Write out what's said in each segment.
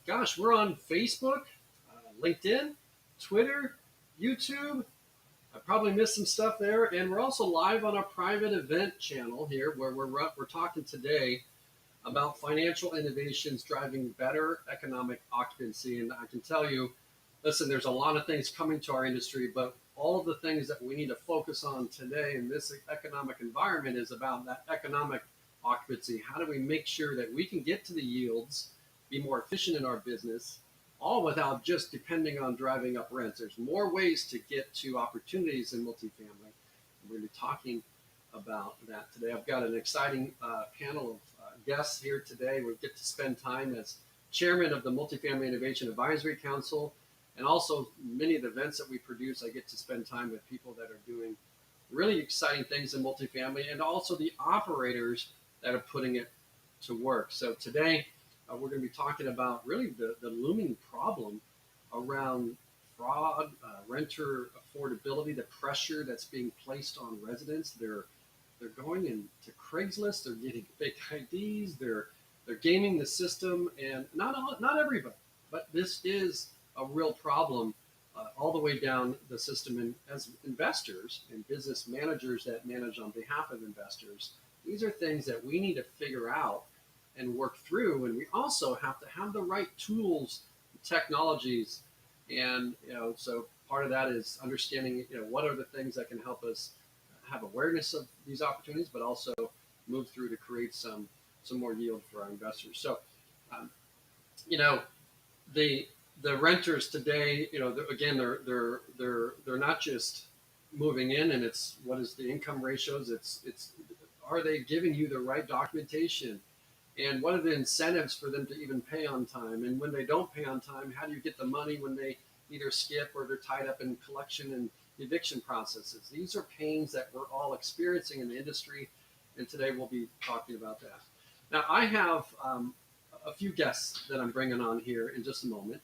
Gosh, we're on Facebook, LinkedIn, Twitter, YouTube. I probably missed some stuff there, and we're also live on our private event channel here, where we're talking today about financial innovations driving better economic occupancy. And I can tell you, listen, there's a lot of things coming to our industry, but all of the things that we need to focus on today in this economic environment is about that economic occupancy. How do we make sure that we can get to the yields, be more efficient in our business, all without just depending on driving up rents? There's more ways to get to opportunities in multifamily. We're going to be talking about that today. I've got an exciting panel of guests here today. We get to spend time as chairman of the Multifamily Innovation Advisory Council, and also many of the events that we produce. I get to spend time with people that are doing really exciting things in multifamily, and also the operators that are putting it to work. So today, we're going to be talking about really the looming problem around fraud, renter affordability, the pressure that's being placed on residents. They're going into Craigslist, they're getting fake IDs, they're gaming the system, and not everybody, but this is a real problem all the way down the system. And as investors and business managers that manage on behalf of investors, these are things that we need to figure out and work through. And we also have to have the right tools, technologies, and so part of that is understanding what are the things that can help us have awareness of these opportunities, but also move through to create some more yield for our investors. So, the renters today, they're not just moving in, and it's what is the income ratios? It's are they giving you the right documentation, and what are the incentives for them to even pay on time? And when they don't pay on time, how do you get the money when they either skip or they're tied up in collection and eviction processes? These are pains that we're all experiencing in the industry, and today we'll be talking about that. Now, I have a few guests that I'm bringing on here in just a moment.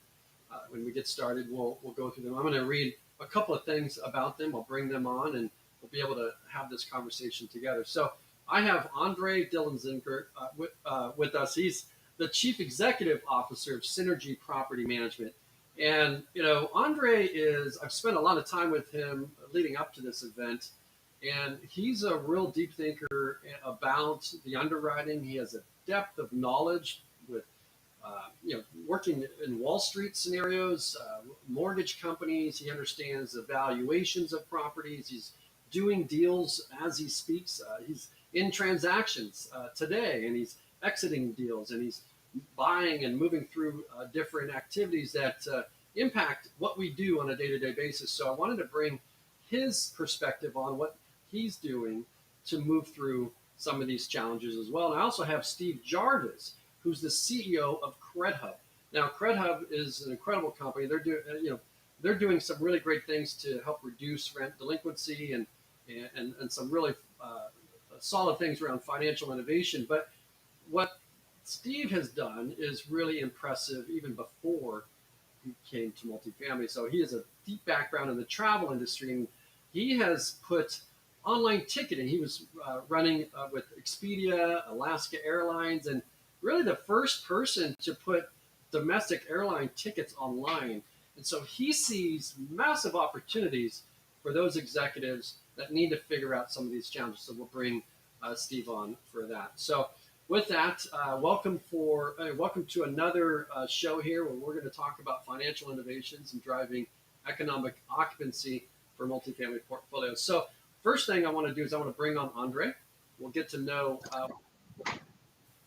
When we get started, we'll go through them. I'm going to read a couple of things about them. I'll bring them on, and we'll be able to have this conversation together. So I have Andre Dillenzinger with us. He's the Chief Executive Officer of Synergy Property Management. And, Andre I've spent a lot of time with him leading up to this event, and he's a real deep thinker about the underwriting. He has a depth of knowledge with, working in Wall Street scenarios, mortgage companies. He understands the valuations of properties. He's doing deals as he speaks. He's in transactions today, and he's exiting deals, and he's buying and moving through different activities that impact what we do on a day-to-day basis. So I wanted to bring his perspective on what he's doing to move through some of these challenges as well. And I also have Steve Jarvis, who's the CEO of CredHub. Now, CredHub is an incredible company. They're doing some really great things to help reduce rent delinquency and some really solid things around financial innovation. But what Steve has done is really impressive even before he came to multifamily. So he has a deep background in the travel industry, and he has put online ticketing. He was running with Expedia, Alaska Airlines, and really the first person to put domestic airline tickets online. And so he sees massive opportunities for those executives that need to figure out some of these challenges. So we'll bring Steve on for that. So with that, welcome to another show here where we're going to talk about financial innovations and driving economic occupancy for multifamily portfolios. So first thing I want to do is I want to bring on Andre. We'll get to know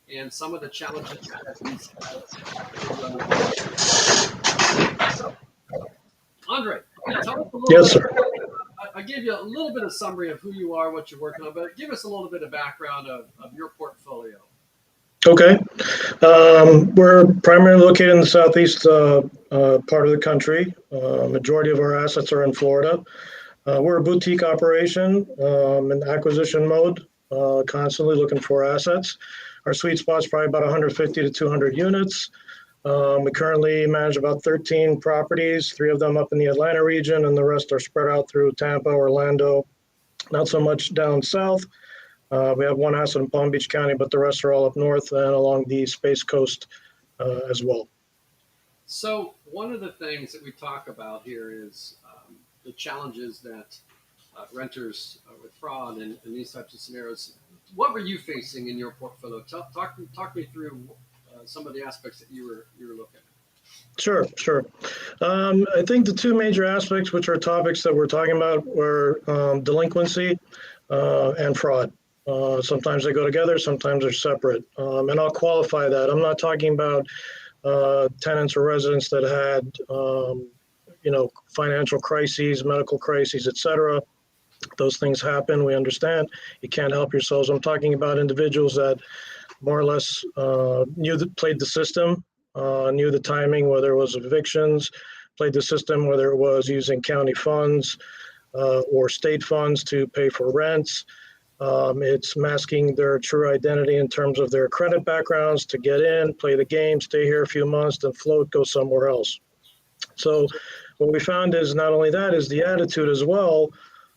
and some of the challenges that he's had. Andre, tell us a little Yes, bit. sir. I gave you a little bit of summary of who you are, what you're working on, but give us a little bit of background of your portfolio. Okay. We're primarily located in the southeast part of the country. Majority of our assets are in Florida. We're a boutique operation in acquisition mode, constantly looking for assets. Our sweet spot's probably about 150 to 200 units. We currently manage about 13 properties, 3 of them up in the Atlanta region, and the rest are spread out through Tampa, Orlando, not so much down south. We have 1 asset in Palm Beach County, but the rest are all up north and along the Space Coast as well. So one of the things that we talk about here is the challenges that renters with fraud and these types of scenarios. What were you facing in your portfolio? Talk me through some of the aspects that you were looking at. Sure, sure. I think the two major aspects, which are topics that we're talking about, were delinquency and fraud. Sometimes they go together, sometimes they're separate. And I'll qualify that. I'm not talking about tenants or residents that had, financial crises, medical crises, et cetera. Those things happen. We understand. You can't help yourselves. I'm talking about individuals that more or less played the system, knew the timing, whether it was evictions, played the system, whether it was using county funds or state funds to pay for rents. It's masking their true identity in terms of their credit backgrounds to get in, play the game, stay here a few months, then float, go somewhere else. So what we found is not only that, is the attitude as well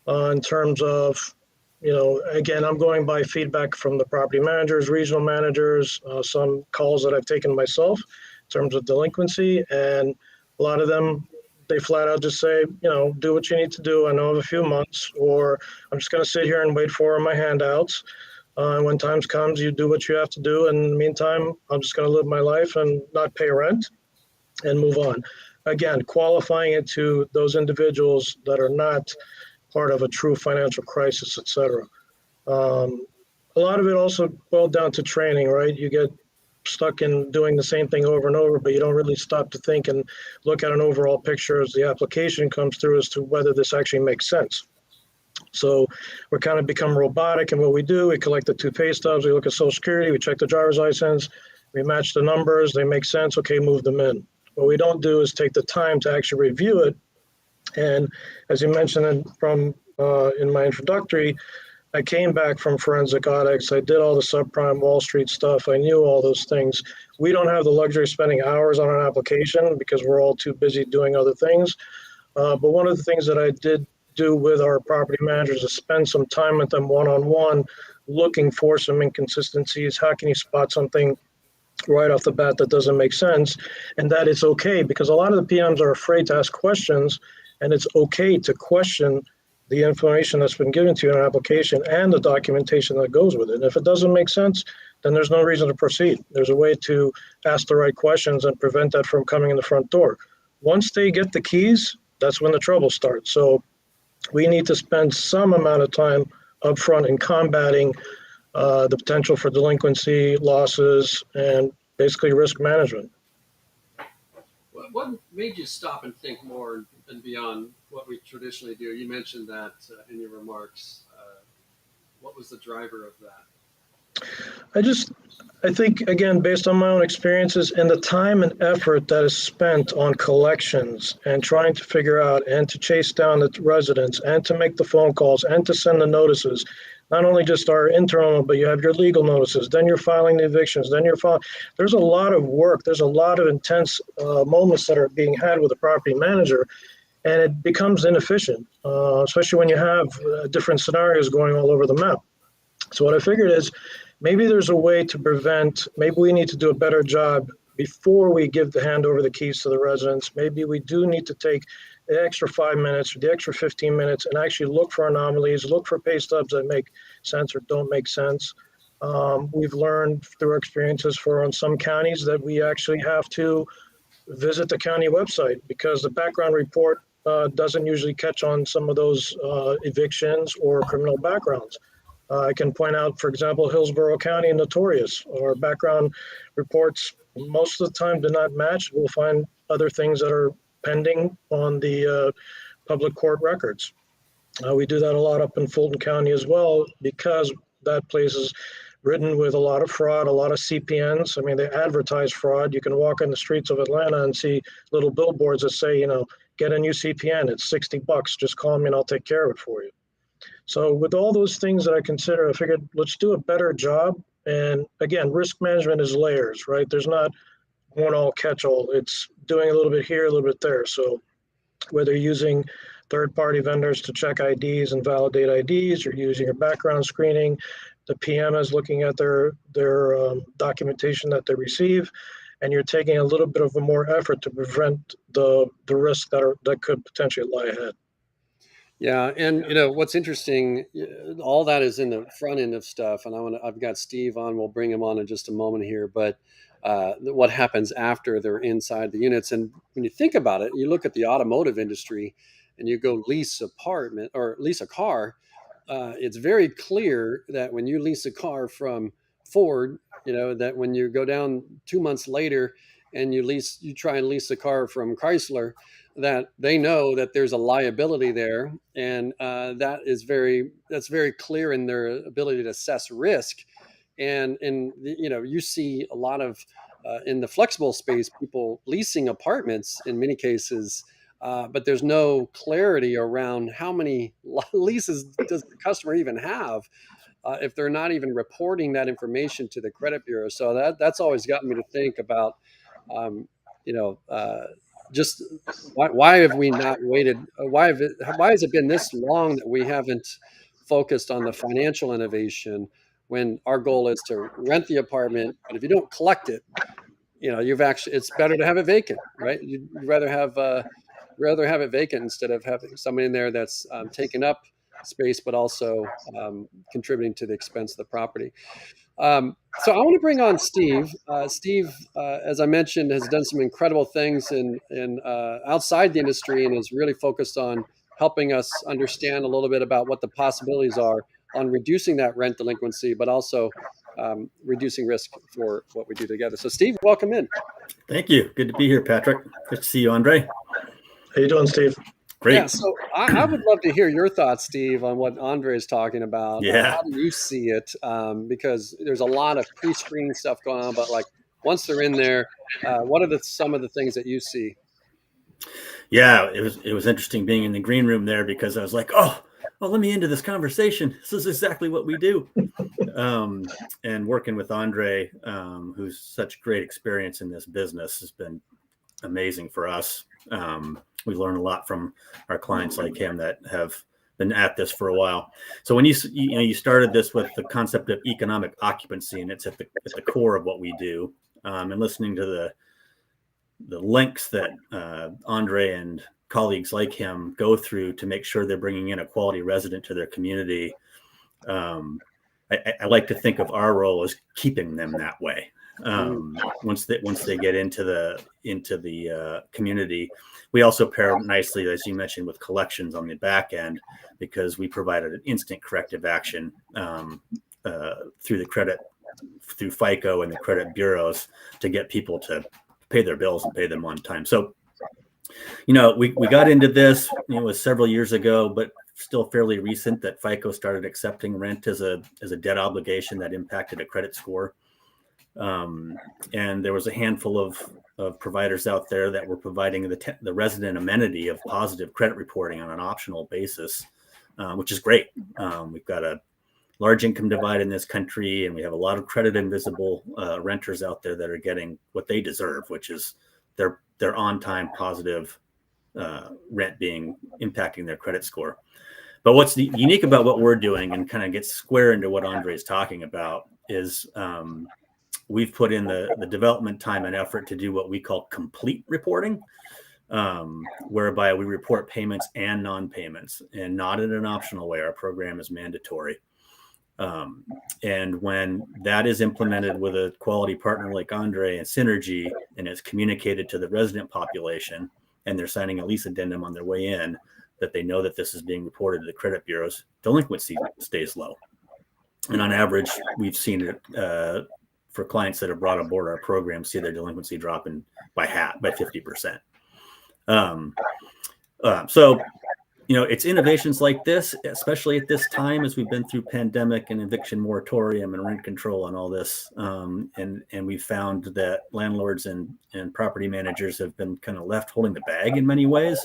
in terms of, again, I'm going by feedback from the property managers, regional managers, some calls that I've taken myself in terms of delinquency. And a lot of them, they flat out just say, do what you need to do. I know of a few months, or I'm just going to sit here and wait for my handouts. And when times comes, you do what you have to do. And in the meantime, I'm just going to live my life and not pay rent and move on. Again, qualifying it to those individuals that are not part of a true financial crisis, et cetera. A lot of it also boiled down to training, right? You get stuck in doing the same thing over and over, but you don't really stop to think and look at an overall picture as the application comes through as to whether this actually makes sense. So we're kind of become robotic in what we do. We collect the two pay stubs, we look at Social Security, we check the driver's license, we match the numbers, they make sense, okay, move them in. What we don't do is take the time to actually review it. And as you mentioned in my introductory, I came back from forensic audits. I did all the subprime Wall Street stuff. I knew all those things. We don't have the luxury of spending hours on an application because we're all too busy doing other things. But one of the things that I did do with our property managers is spend some time with them one-on-one, looking for some inconsistencies. How can you spot something right off the bat that doesn't make sense? And that it's okay, because a lot of the PMs are afraid to ask questions, and it's okay to question the information that's been given to you in an application and the documentation that goes with it. And if it doesn't make sense, then there's no reason to proceed. There's a way to ask the right questions and prevent that from coming in the front door. Once they get the keys, that's when the trouble starts. So we need to spend some amount of time upfront in combating the potential for delinquency, losses, and basically risk management. What made you stop and think more and beyond what we traditionally do? You mentioned that in your remarks. What was the driver of that? I think, again, based on my own experiences and the time and effort that is spent on collections and trying to figure out and to chase down the residents and to make the phone calls and to send the notices, not only just our internal, but you have your legal notices, then you're filing the evictions, then you're filing. There's a lot of work. There's a lot of intense moments that are being had with a property manager, and it becomes inefficient, especially when you have different scenarios going all over the map. So what I figured is maybe there's a way to prevent, maybe we need to do a better job before we hand over the keys to the residents. Maybe we do need to take the extra 5 minutes or the extra 15 minutes and actually look for anomalies, look for pay stubs that make sense or don't make sense. We've learned through our experiences in some counties that we actually have to visit the county website because the background report doesn't usually catch on some of those evictions or criminal backgrounds. I can point out, for example, Hillsborough County, notorious. Our background reports most of the time do not match. We'll find other things that are pending on the public court records. We do that a lot up in Fulton County as well because that place is ridden with a lot of fraud, a lot of CPNs. I mean, they advertise fraud. You can walk in the streets of Atlanta and see little billboards that say, get a new CPN. It's $60. Just call me and I'll take care of it for you. So with all those things that I consider, I figured let's do a better job. And again, risk management is layers, right? There's not one all catch all. It's doing a little bit here, a little bit there. So whether you're using third-party vendors to check IDs and validate IDs, you're using your background screening, the PM is looking at their documentation that they receive, and you're taking a little bit of a more effort to prevent the risks that could potentially lie ahead. Yeah, and what's interesting, all that is in the front end of stuff, and I've got Steve on. We'll bring him on in just a moment here, but what happens after they're inside the units, and when you think about it, you look at the automotive industry, and you go lease apartment or lease a car. It's very clear that when you lease a car from Ford, that when you go down 2 months later and you try and lease a car from Chrysler, that they know that there's a liability there, and that's very clear in their ability to assess risk. And you see a lot of in the flexible space, people leasing apartments in many cases, but there's no clarity around how many leases does the customer even have, if they're not even reporting that information to the credit bureau. So that's always gotten me to think about, um, you know, uh, just why have we not waited? Why has it been this long that we haven't focused on the financial innovation when our goal is to rent the apartment, but if you don't collect it, you've actually, it's better to have it vacant, right? You'd rather have it vacant instead of having somebody in there that's taking up space, but also contributing to the expense of the property. So I want to bring on Steve. Steve, as I mentioned, has done some incredible things in outside the industry and is really focused on helping us understand a little bit about what the possibilities are on reducing that rent delinquency, but also reducing risk for what we do together. So, Steve, welcome in. Thank you. Good to be here, Patrick. Good to see you, Andre. How you doing, Steve? Great. Yeah, so I would love to hear your thoughts, Steve, on what Andre is talking about. Yeah. How do you see it? Because there's a lot of pre-screening stuff going on, but like once they're in there, what are some of the things that you see? Yeah, it was interesting being in the green room there because I was like, oh, let me into this conversation. This is exactly what we do. And working with Andre, who's such great experience in this business, has been amazing for us. We learn a lot from our clients like him that have been at this for a while. So when you started this with the concept of economic occupancy, and it's at the core of what we do, and listening to the lengths that Andre and colleagues like him go through to make sure they're bringing in a quality resident to their community. I like to think of our role as keeping them that way. Once they get into the community, we also pair nicely, as you mentioned, with collections on the back end, because we provided an instant corrective action through FICO and the credit bureaus to get people to pay their bills and pay them on time. So, we got into this, it was several years ago, but still fairly recent that FICO started accepting rent as a debt obligation that impacted a credit score. And there was a handful of providers out there that were providing the resident amenity of positive credit reporting on an optional basis, which is great. We've got a large income divide in this country, and we have a lot of credit invisible renters out there that are getting what they deserve, which is their on-time positive rent being impacting their credit score. But what's unique about what we're doing, and kind of gets square into what Andre is talking about, is we've put in the development time and effort to do what we call complete reporting, whereby we report payments and non-payments, and not in an optional way. Our program is mandatory. And when that is implemented with a quality partner like Andre and Synergy, and it's communicated to the resident population, and they're signing a lease addendum on their way in, that they know that this is being reported to the credit bureaus, delinquency stays low. And on average, we've seen it for clients that have brought aboard our program, see their delinquency dropping by 50%. So, it's innovations like this, especially at this time, as we've been through pandemic and eviction moratorium and rent control and all this. And we found that landlords and property managers have been kind of left holding the bag in many ways.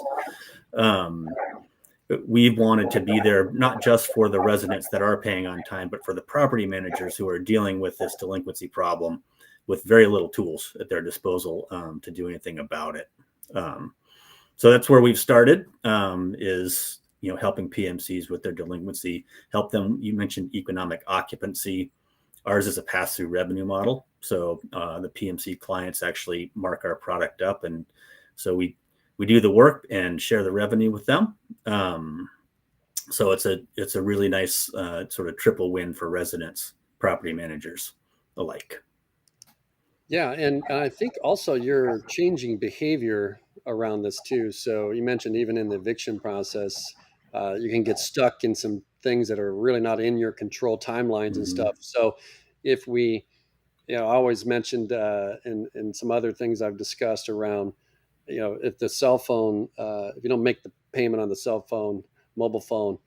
We've wanted to be there, not just for the residents that are paying on time, but for the property managers who are dealing with this delinquency problem with very little tools at their disposal to do anything about it. So that's where we've started, is helping PMCs with their delinquency, help them. You mentioned economic occupancy. Ours is a pass-through revenue model. So the PMC clients actually mark our product up, and so we do the work and share the revenue with them. So it's a really nice sort of triple win for residents, property managers alike. Yeah, and I think also you're changing behavior around this too. So you mentioned even in the eviction process, you can get stuck in some things that are really not in your control, timelines and Mm-hmm. stuff. So if we, I always mentioned in some other things I've discussed around, if the cell phone, if you don't make the payment on the cell phone, mobile phone,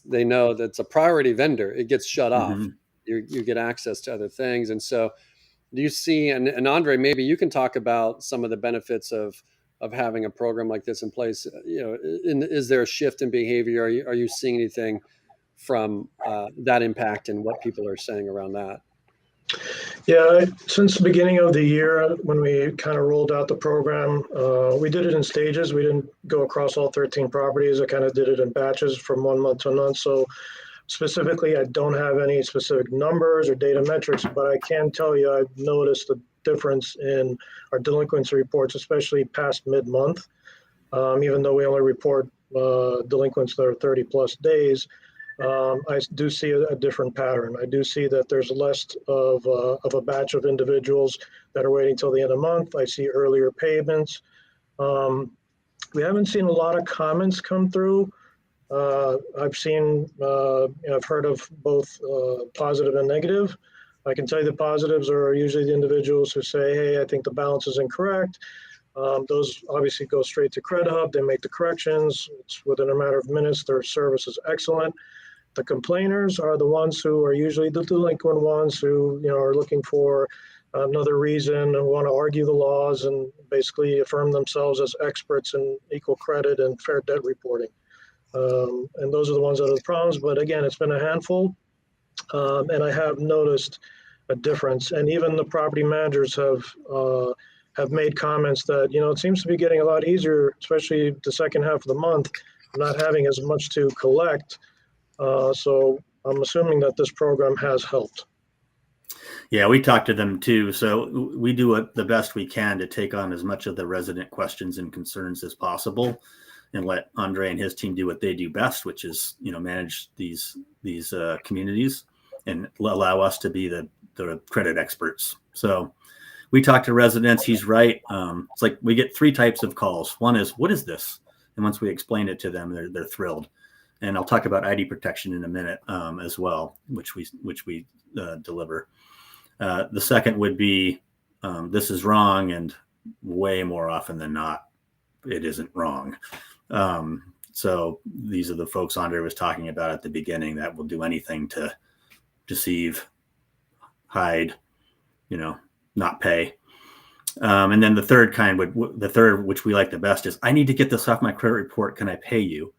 they know that's a priority vendor. It gets shut off. Mm-hmm. You get access to other things, and so do you see, and Andre, maybe you can talk about some of the benefits of having a program like this in place. Is there a shift in behavior? Are you seeing anything from that impact and what people are saying around that? Yeah, since the beginning of the year, when we kind of rolled out the program, we did it in stages. We didn't go across all 13 properties. I kind of did it in batches from 1 month to a month. So specifically, I don't have any specific numbers or data metrics, but I can tell you I've noticed a difference in our delinquency reports, especially past mid-month. Even though we only report delinquents that are 30 plus days, I do see a different pattern. I do see that there's less of a batch of individuals that are waiting till the end of the month. I see earlier payments. Um, we haven't seen a lot of comments come through. I've heard of both positive and negative. I can tell you the positives are usually the individuals who say, hey, I think the balance is incorrect. Those obviously go straight to Credit Hub. They make the corrections. It's within a matter of minutes. Their service is excellent. The complainers are the ones who are usually the delinquent ones who are looking for another reason and want to argue the laws and basically affirm themselves as experts in equal credit and fair debt reporting. And those are the ones that are the problems. But again, it's been a handful, and I have noticed a difference. And even the property managers have made comments that it seems to be getting a lot easier, especially the second half of the month, not having as much to collect. So I'm assuming that this program has helped. Yeah, we talked to them too. So we do the best we can to take on as much of the resident questions and concerns as possible, and let Andre and his team do what they do best, which is manage these communities and allow us to be the credit experts. So we talk to residents. He's right. It's like we get 3 types of calls. One is, what is this? And once we explain it to them, they're thrilled. And I'll talk about ID protection in a minute as well, which we deliver. The second would be, this is wrong, and way more often than not, it isn't wrong. So these are the folks Andre was talking about at the beginning that will do anything to deceive, hide, not pay. And then the third kind which we like the best, is, I need to get this off my credit report. Can I pay you?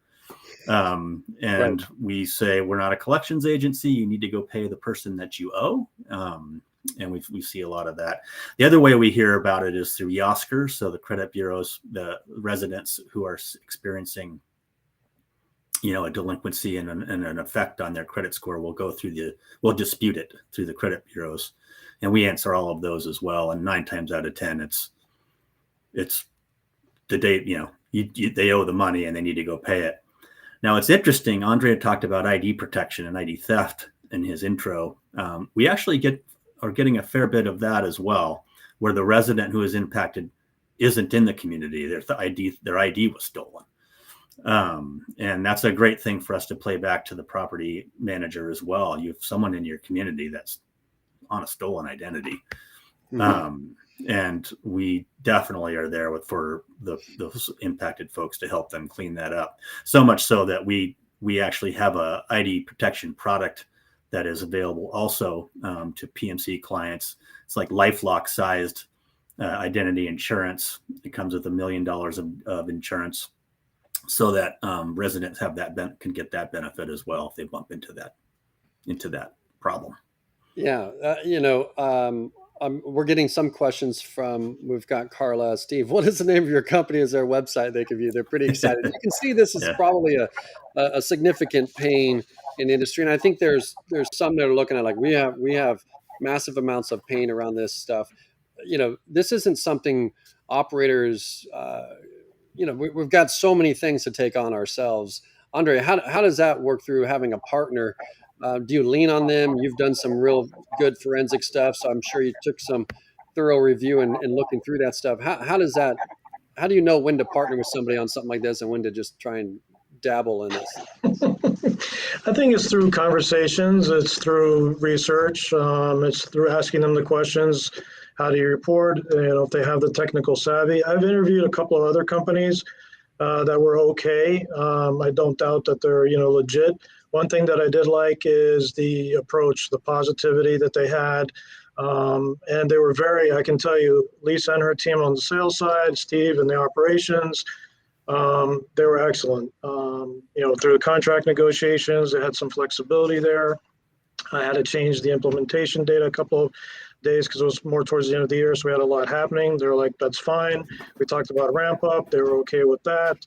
And right. We say, we're not a collections agency. You need to go pay the person that you owe. And we see a lot of that. The other way we hear about it is through Yoskers. So the credit bureaus, the residents who are experiencing, a delinquency and an effect on their credit score will we'll dispute it through the credit bureaus. And we answer all of those as well. And 9 times out of 10, it's the date, they owe the money and they need to go pay it. Now, it's interesting. Andre had talked about ID protection and ID theft in his intro. We actually are getting a fair bit of that as well, where the resident who is impacted isn't in the community. Their ID was stolen. And that's a great thing for us to play back to the property manager as well. You have someone in your community that's on a stolen identity. Mm-hmm. And we definitely are there for those impacted folks to help them clean that up. So much so that we actually have a ID protection product that is available also to PMC clients. It's like LifeLock sized identity insurance. It comes with $1 million of insurance, so that residents have can get that benefit as well if they bump into that problem. Yeah, we're getting some questions we've got Carla, Steve. What is the name of your company? Is there a website they can view? They're pretty excited. You can see this is probably a significant pain in the industry. And I think there's some that are looking at, like, we have massive amounts of pain around this stuff. This isn't something operators. We've got so many things to take on ourselves. Andre, how does that work through having a partner? Do you lean on them? You've done some real good forensic stuff, so I'm sure you took some thorough review and looking through that stuff. How does that? How do you know when to partner with somebody on something like this and when to just try and dabble in this? I think it's through conversations, it's through research, it's through asking them the questions. How do you report? If they have the technical savvy. I've interviewed a couple of other companies that were okay. I don't doubt that they're legit. One thing that I did like is the approach, the positivity that they had. And they were I can tell you, Lisa and her team on the sales side, Steve and the operations, they were excellent. Through the contract negotiations, they had some flexibility there. I had to change the implementation date a couple of days because it was more towards the end of the year, so we had a lot happening. They were like, that's fine. We talked about ramp up. They were okay with that.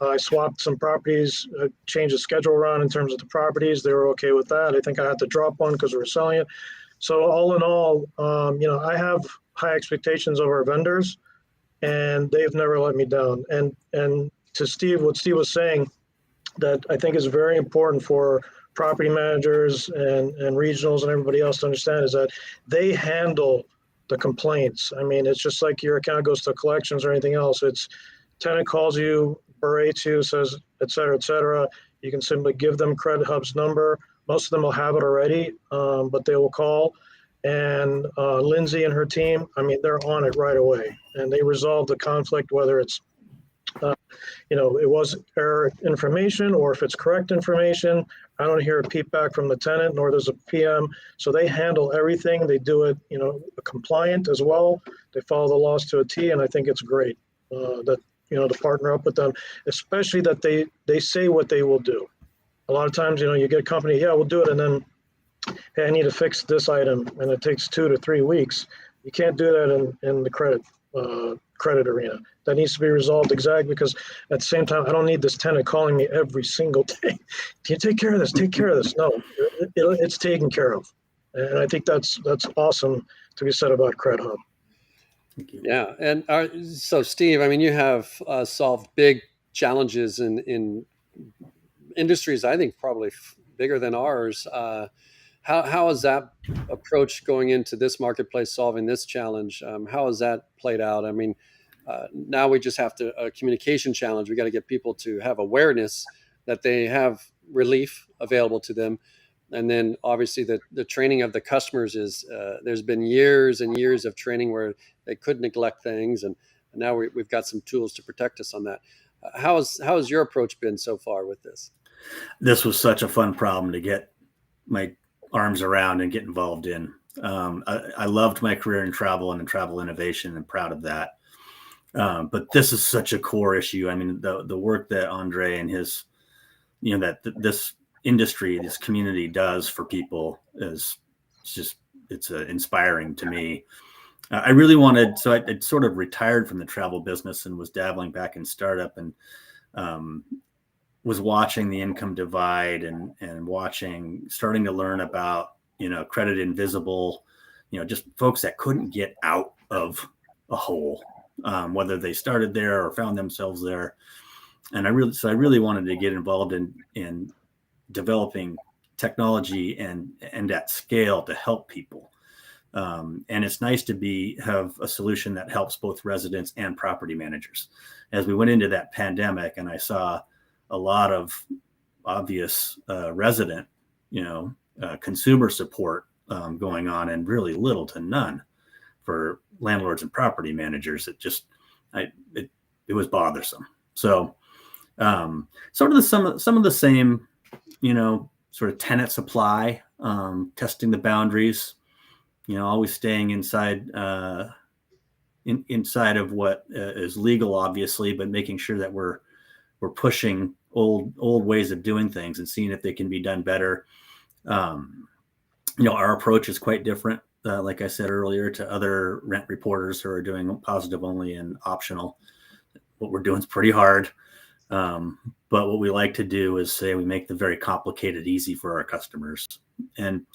I swapped some properties, changed the schedule around in terms of the properties. They were okay with that. I think I had to drop one because we were selling it. So all in all, I have high expectations of our vendors, and they've never let me down. And to Steve, what Steve was saying, that I think is very important for property managers and regionals and everybody else to understand is that they handle the complaints. I mean, it's just like your account goes to collections or anything else. It's tenant calls you, berates you, says, et cetera. You can simply give them Credit Hub's number. Most of them will have it already, but they will call. And Lindsay and her team, I mean, they're on it right away. And they resolve the conflict, whether it's it was error information or if it's correct information. I don't hear a peep back from the tenant, nor there's a PM. So they handle everything. They do it, compliant as well. They follow the laws to a T, and I think it's great that to partner up with them, especially that they say what they will do. A lot of times, you get a company, yeah, we'll do it, and then, hey, I need to fix this item, and it takes 2 to 3 weeks. You can't do that in the credit arena. That needs to be resolved exactly, because at the same time, I don't need this tenant calling me every single day. Can you take care of this? Take care of this. No, it's taken care of. And I think that's awesome to be said about Credit Hub. Thank you. Yeah. And so, Steve, I mean, you have solved big challenges in industries, I think, probably bigger than ours. How is that approach going into this marketplace, solving this challenge? How has that played out? I mean, now we just have a communication challenge. We got to get people to have awareness that they have relief available to them. And then obviously the training of the customers is, there's been years and years of training where they could neglect things. And now we've got some tools to protect us on that. How has your approach been so far with this? This was such a fun problem to get my arms around and get involved in. I loved my career in travel and in travel innovation, and proud of that. But this is such a core issue. I mean, the work that Andre and his, this industry, this community does for people is just, it's inspiring to me. I really wanted, so I'd sort of retired from the travel business and was dabbling back in startup, and was watching the income divide and starting to learn about, credit invisible, just folks that couldn't get out of a hole, whether they started there or found themselves there. And I really wanted to get involved in developing technology and at scale to help people. And it's nice to have a solution that helps both residents and property managers. As we went into that pandemic, and I saw a lot of obvious resident, consumer support going on, and really little to none for landlords and property managers. It was bothersome. So sort of some of the same, sort of tenant supply, testing the boundaries, always staying inside inside of what is legal, obviously, but making sure that we're pushing old ways of doing things and seeing if they can be done better. Our approach is quite different, like I said earlier, to other rent reporters who are doing positive only and optional. What we're doing is pretty hard. But what we like to do is say we make the very complicated easy for our customers. And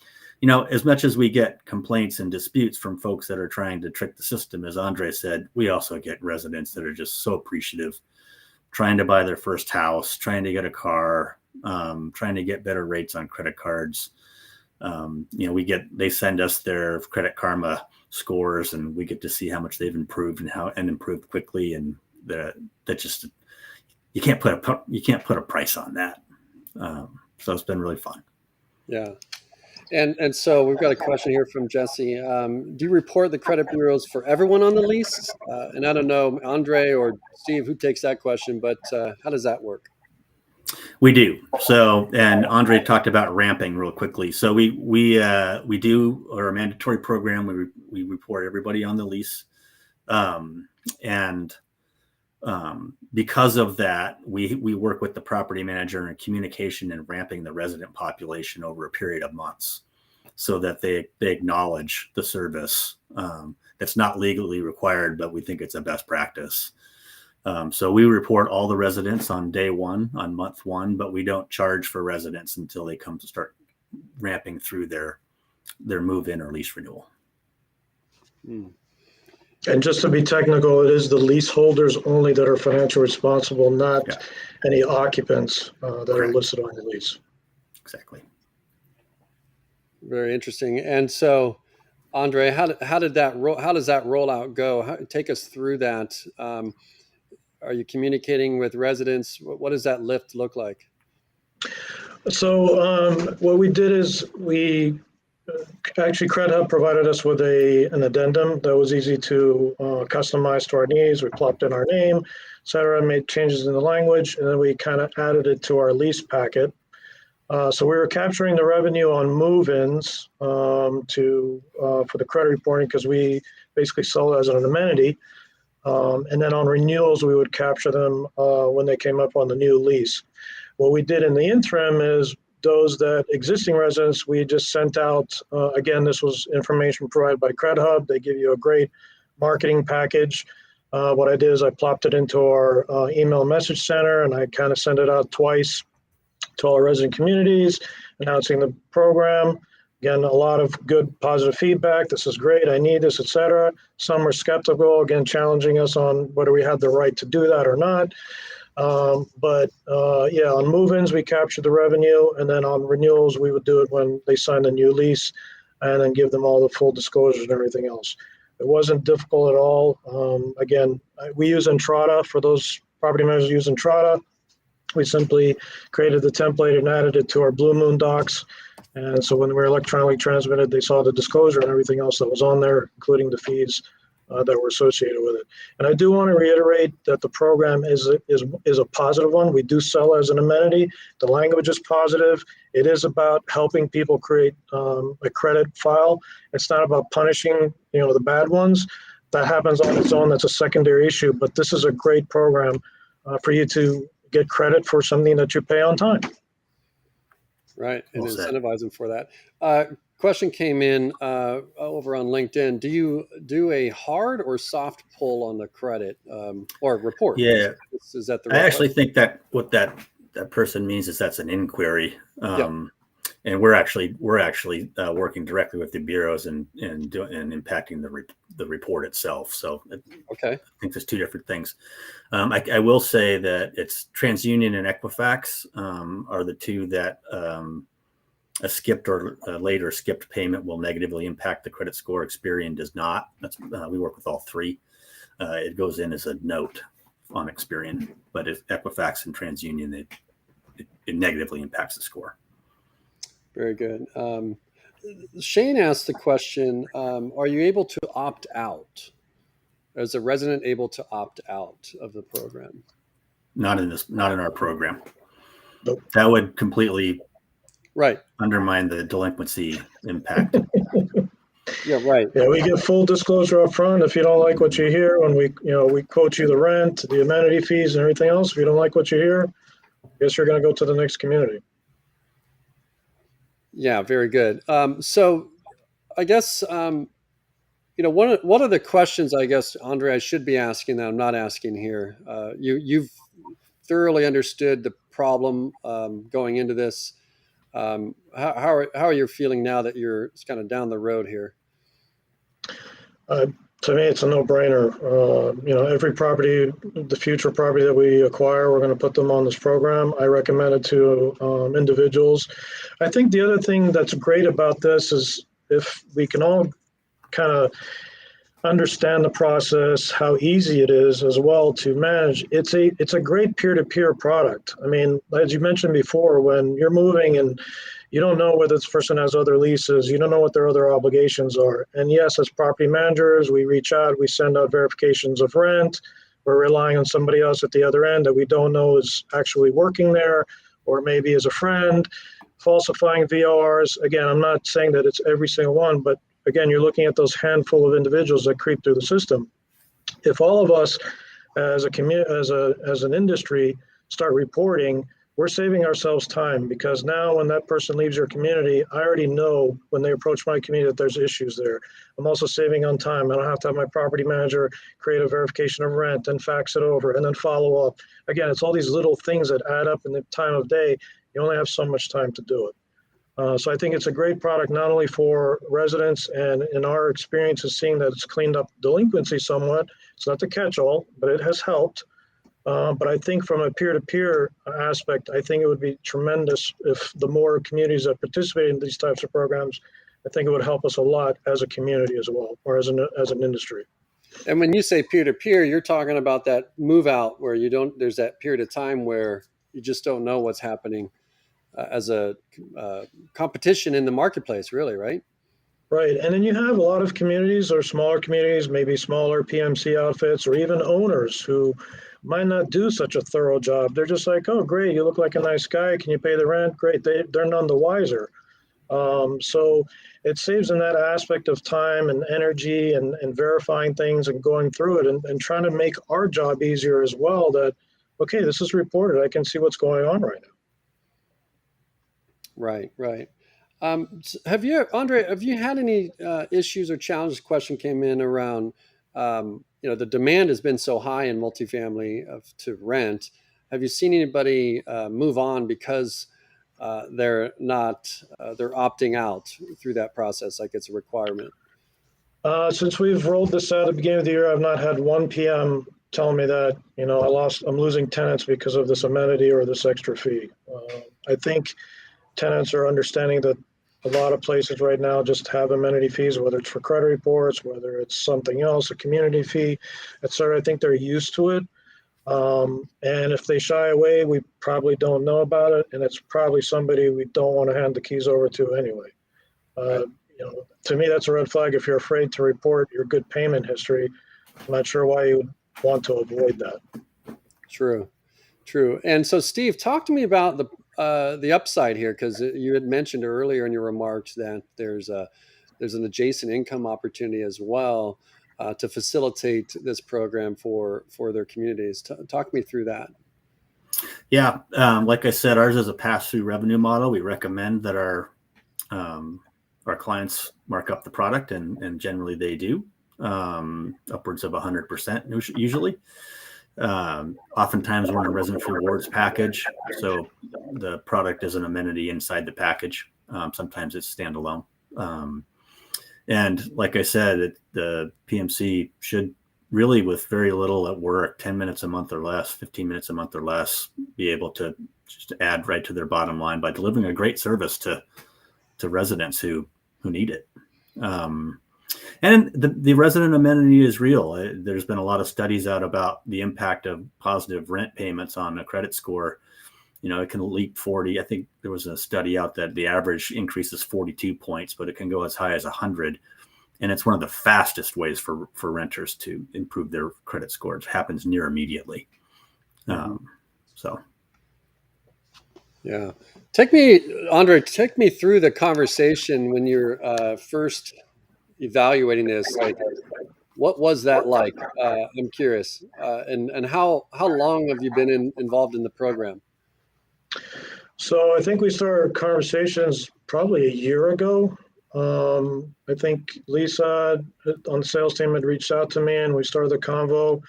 as much as we get complaints and disputes from folks that are trying to trick the system, as Andre said, we also get residents that are just so appreciative, trying to buy their first house, trying to get a car, trying to get better rates on credit cards. They send us their Credit Karma scores, and we get to see how much they've improved and improved quickly. And that just, you can't put a price on that. So it's been really fun. Yeah. And so we've got a question here from Jesse. Do you report the credit bureaus for everyone on the lease? And I don't know, Andre or Steve, who takes that question, but how does that work? We do. So, and Andre talked about ramping real quickly. So we do our mandatory program. We report everybody on the lease. Because of that, we work with the property manager in communication and ramping the resident population over a period of months so that they acknowledge the service. That's not legally required, but we think it's a best practice. So we report all the residents on day one, on month one, but we don't charge for residents until they come to start ramping through their move-in or lease renewal. And just to be technical, it is the leaseholders only that are financially responsible, not any occupants that are listed on the lease. Exactly. Very interesting. And so, Andre, how does that rollout go? Take us through that. Are you communicating with residents? What does that lift look like? So what we did is actually Credit Hub provided us with an addendum that was easy to customize to our needs. We plopped in our name, et cetera, made changes in the language, and then we kind of added it to our lease packet. So we were capturing the revenue on move-ins for the credit reporting because we basically sell it as an amenity. And then on renewals, we would capture them when they came up on the new lease. What we did in the interim is those that existing residents, we just sent out, again, this was information provided by Credit Hub. They give you a great marketing package. What I did is I plopped it into our email message center, and I kind of sent it out twice to all our resident communities, announcing the program. Again, a lot of good positive feedback. This is great. I need this, et cetera. Some were skeptical, again, challenging us on whether we had the right to do that or not. On move-ins, we captured the revenue, and then on renewals, we would do it when they signed a new lease and then give them all the full disclosures and everything else. It wasn't difficult at all. Again, we use Entrada. For those property managers who use Entrada, we simply created the template and added it to our Blue Moon docs. And so when we were electronically transmitted, they saw the disclosure and everything else that was on there, including the fees that were associated with it. And I do want to reiterate that the program is a positive one. We do sell as an amenity. The language is positive. It is about helping people create a credit file. It's not about punishing, the bad ones. That happens on its own. That's a secondary issue. But this is a great program for you to get credit for something that you pay on time. Right, and incentivize them for that. Question came in over on LinkedIn. Do you do a hard or soft pull on the credit or report? Yeah, is that the? I actually think that what that person means is that's an inquiry, and we're actually working directly with the bureaus and impacting the report itself. So I think there's two different things. I will say that it's TransUnion and Equifax are the two that a skipped or later skipped payment will negatively impact the credit score. Experian does not. We work with all three. It goes in as a note on Experian, but if Equifax and TransUnion, it negatively impacts the score. Very good. Shane asked the question, are you able to opt out? Is a resident able to opt out of the program? Not in our program. Nope. That would completely undermine the delinquency impact. Yeah, right. Yeah, we get full disclosure up front. If you don't like what you hear, when we quote you the rent, the amenity fees, and everything else, if you don't like what you hear, I guess you're going to go to the next community. Yeah, very good. So I guess, one of the questions, I guess, Andre, I should be asking that I'm not asking here. You've thoroughly understood the problem going into this. How are you feeling now that you're kind of down the road here? Uh, to me, it's a no-brainer. Every property, the future property that we acquire, we're going to put them on this program. I recommend it to individuals. I think the other thing that's great about this is if we can all kind of understand the process, how easy it is as well to manage. It's a great peer-to-peer product. I mean, as you mentioned before, when you're moving and you don't know whether this person has other leases, you don't know what their other obligations are. And yes, as property managers, we reach out, we send out verifications of rent. We're relying on somebody else at the other end that we don't know is actually working there, or maybe is a friend, falsifying VRs. Again, I'm not saying that it's every single one, but again, you're looking at those handful of individuals that creep through the system. If all of us as a community, as an industry, start reporting, we're saving ourselves time, because now when that person leaves your community, I already know when they approach my community that there's issues there. I'm also saving on time. I don't have to have my property manager create a verification of rent and fax it over and then follow up. Again, it's all these little things that add up in the time of day. You only have so much time to do it. So I think it's a great product, not only for residents, and in our experience is seeing that it's cleaned up delinquency somewhat. It's not the catch-all, but it has helped. But I think from a peer-to-peer aspect, I think it would be tremendous if the more communities that participate in these types of programs. I think it would help us a lot as a community as well, or as an industry. And when you say peer-to-peer, you're talking about that move out where there's that period of time where you just don't know what's happening as a competition in the marketplace, really, right? Right. And then you have a lot of communities or smaller communities, maybe smaller PMC outfits, or even owners who might not do such a thorough job. They're just like, oh, great, you look like a nice guy. Can you pay the rent? Great. They're none the wiser. So it saves in that aspect of time and energy and verifying things and going through it and trying to make our job easier as well, that, okay, this is reported. I can see what's going on right now. Right, right. Andre, have you had any issues or challenges? Question came in around, the demand has been so high in multifamily to rent. Have you seen anybody move on because they're opting out through that process, like it's a requirement? Since we've rolled this out at the beginning of the year, I've not had one PM telling me that, I'm losing tenants because of this amenity or this extra fee. I think tenants are understanding that a lot of places right now just have amenity fees, whether it's for credit reports, whether it's something else, a community fee, et cetera. I think they're used to it. And if they shy away, we probably don't know about it. And it's probably somebody we don't want to hand the keys over to anyway. Right. To me, that's a red flag. If you're afraid to report your good payment history, I'm not sure why you would want to avoid that. True. And so, Steve, talk to me about the upside here, because you had mentioned earlier in your remarks that there's an adjacent income opportunity as well to facilitate this program for their communities. Talk me through that. Yeah, like I said, ours is a pass-through revenue model. We recommend that our clients mark up the product, and generally they do, upwards of 100% usually. Oftentimes we're in a residence rewards package, so the product is an amenity inside the package. Sometimes it's standalone. And like I said, the PMC should really, with very little at work, 10 minutes a month or less, 15 minutes a month or less, be able to just add right to their bottom line by delivering a great service to residents who need it. And the resident amenity is real. There's been a lot of studies out about the impact of positive rent payments on a credit score. It can leap 40. I think there was a study out that the average increase is 42 points, but it can go as high as 100. And it's one of the fastest ways for renters to improve their credit score. It happens near immediately. So. Yeah. Andre, take me through the conversation when you're first evaluating this. Like, what was that like? I'm curious. And how long have you been involved in the program? So I think we started conversations probably a year ago. I think Lisa on the sales team had reached out to me and we started the convo.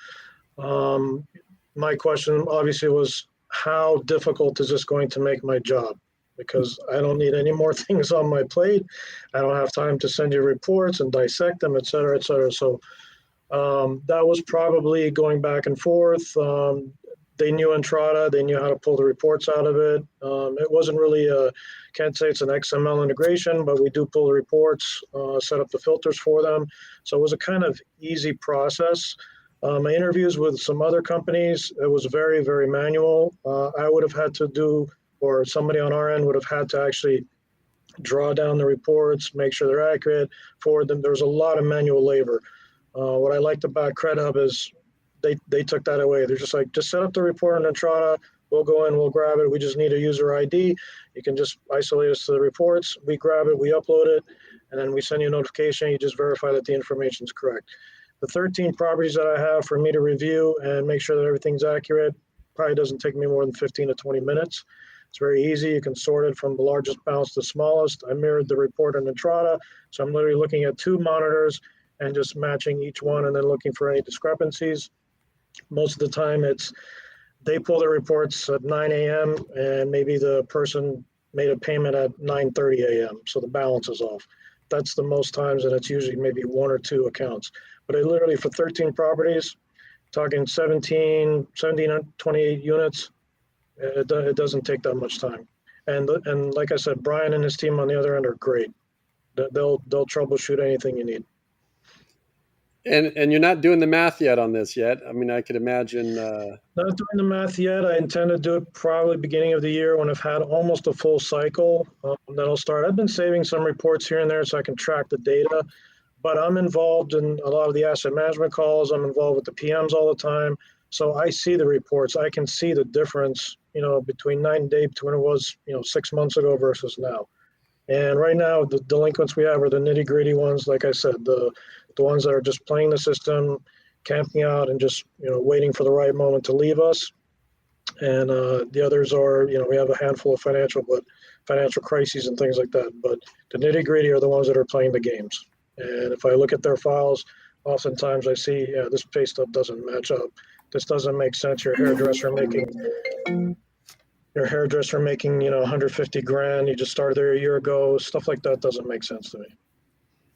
My question obviously was, how difficult is this going to make my job? because I don't need any more things on my plate. I don't have time to send you reports and dissect them, et cetera, et cetera. So that was probably going back and forth. They knew Entrada, they knew how to pull the reports out of it. It wasn't really can't say it's an XML integration, but we do pull the reports, set up the filters for them. So it was a kind of easy process. My interviews with some other companies, it was very, very manual. I would have had to do, or somebody on our end would have had to actually draw down the reports, make sure they're accurate, forward them. There's a lot of manual labor. What I liked about CredHub is they took that away. They're just like, just set up the report on Entrada. We'll go in, we'll grab it. We just need a user ID. You can just isolate us to the reports. We grab it, we upload it, and then we send you a notification. You just verify that the information is correct. The 13 properties that I have for me to review and make sure that everything's accurate probably doesn't take me more than 15 to 20 minutes. It's very easy. You can sort it from the largest balance to the smallest. I mirrored the report on Entrada, so I'm literally looking at 2 monitors and just matching each one and then looking for any discrepancies. Most of the time they pull the reports at 9 a.m. and maybe the person made a payment at 9:30 a.m. So the balance is off. That's the most times, and it's usually maybe 1 or 2 accounts. But I literally, for 13 properties, talking 17, 28 units, it doesn't take that much time. And like I said, Brian and his team on the other end are great. They'll troubleshoot anything you need. And you're not doing the math yet on this yet. I mean, I could imagine. Not doing the math yet. I intend to do it probably beginning of the year when I've had almost a full cycle. Then I'll start. I've been saving some reports here and there so I can track the data, but I'm involved in a lot of the asset management calls. I'm involved with the PMs all the time. So I see the reports. I can see the difference, between night and day between it was, 6 months ago versus now. And right now, the delinquents we have are the nitty gritty ones. Like I said, the ones that are just playing the system, camping out, and just waiting for the right moment to leave us. And the others are, we have a handful of financial crises and things like that. But the nitty gritty are the ones that are playing the games. And if I look at their files, oftentimes I see, this pay stub doesn't match up. This doesn't make sense. Your hairdresser making 150 grand. You just started there a year ago. Stuff like that doesn't make sense to me.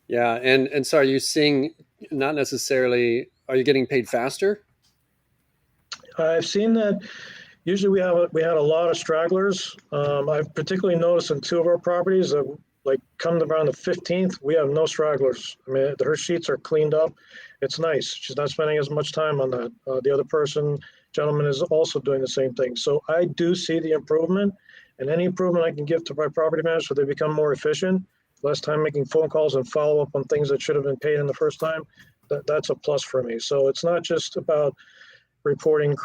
Yeah, and so are you seeing, not necessarily, are you getting paid faster? I've seen that. Usually we had a lot of stragglers. I've particularly noticed in 2 of our properties that come around the 15th, we have no stragglers. I mean, her sheets are cleaned up. It's nice. She's not spending as much time on that. The other gentleman is also doing the same thing. So I do see the improvement, and any improvement I can give to my property manager so they become more efficient, less time making phone calls and follow up on things that should have been paid in the first time, that's a plus for me. So it's not just about reporting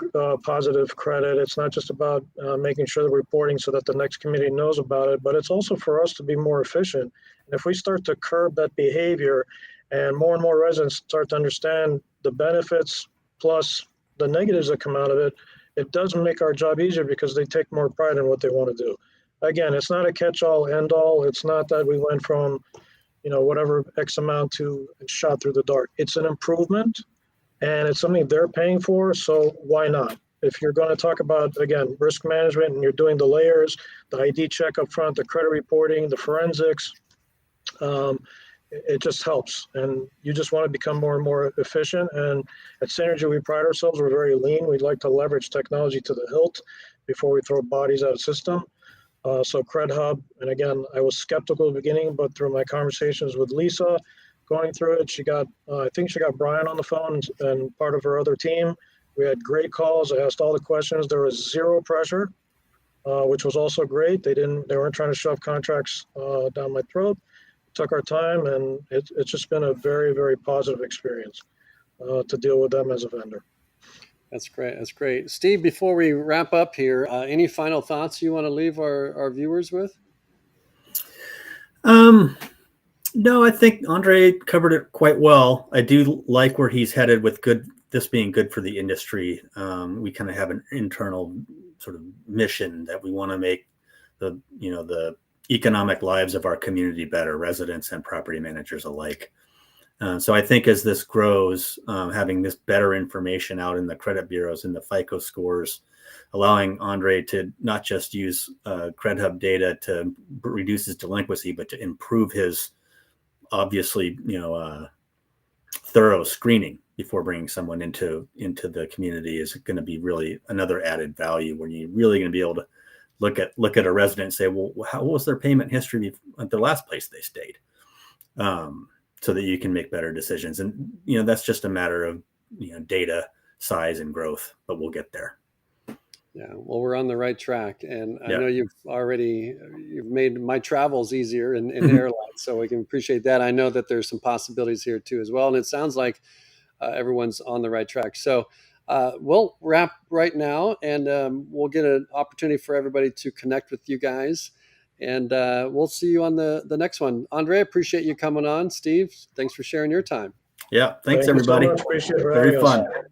positive credit. It's not just about making sure the reporting so that the next community knows about it, but it's also for us to be more efficient. And if we start to curb that behavior and more residents start to understand the benefits plus the negatives that come out of it, it does make our job easier because they take more pride in what they want to do. Again, it's not a catch-all, end-all. It's not that we went from, whatever X amount to shot through the dark. It's an improvement, and it's something they're paying for, so why not? If you're going to talk about, again, risk management, and you're doing the layers, the ID check up front, the credit reporting, the forensics, it just helps. And you just want to become more and more efficient. And at Synergy, we pride ourselves. We're very lean. We'd like to leverage technology to the hilt before we throw bodies out of system. So CredHub, and again, I was skeptical at the beginning, but through my conversations with Lisa, going through it, I think she got Brian on the phone and part of her other team. We had great calls. I asked all the questions. There was zero pressure, which was also great. They weren't trying to shove contracts down my throat. Took our time, and it's just been a very, very positive experience to deal with them as a vendor. That's great. That's great. Steve, before we wrap up here, any final thoughts you want to leave our viewers with? No, I think Andre covered it quite well. I do like where he's headed with this being good for the industry. We kind of have an internal sort of mission that we want to make the economic lives of our community better, residents and property managers alike. So I think as this grows, having this better information out in the credit bureaus and the FICO scores, allowing Andre to not just use CredHub data to reduce his delinquency, but to improve his obviously, thorough screening before bringing someone into the community is going to be really another added value, where you're really going to be able to look at a resident and say, well, what was their payment history at the last place they stayed, so that you can make better decisions. And that's just a matter of data size and growth, but we'll get there. Yeah, well, we're on the right track, and I know you've made my travels easier in airlines, so we can appreciate that. I know that there's some possibilities here too as well, and it sounds like everyone's on the right track. So we'll wrap right now, and we'll get an opportunity for everybody to connect with you guys, and we'll see you on the next one. Andre, appreciate you coming on. Steve, thanks for sharing your time. Yeah, thanks Thank you so everybody. much. Appreciate it for Very having us. fun.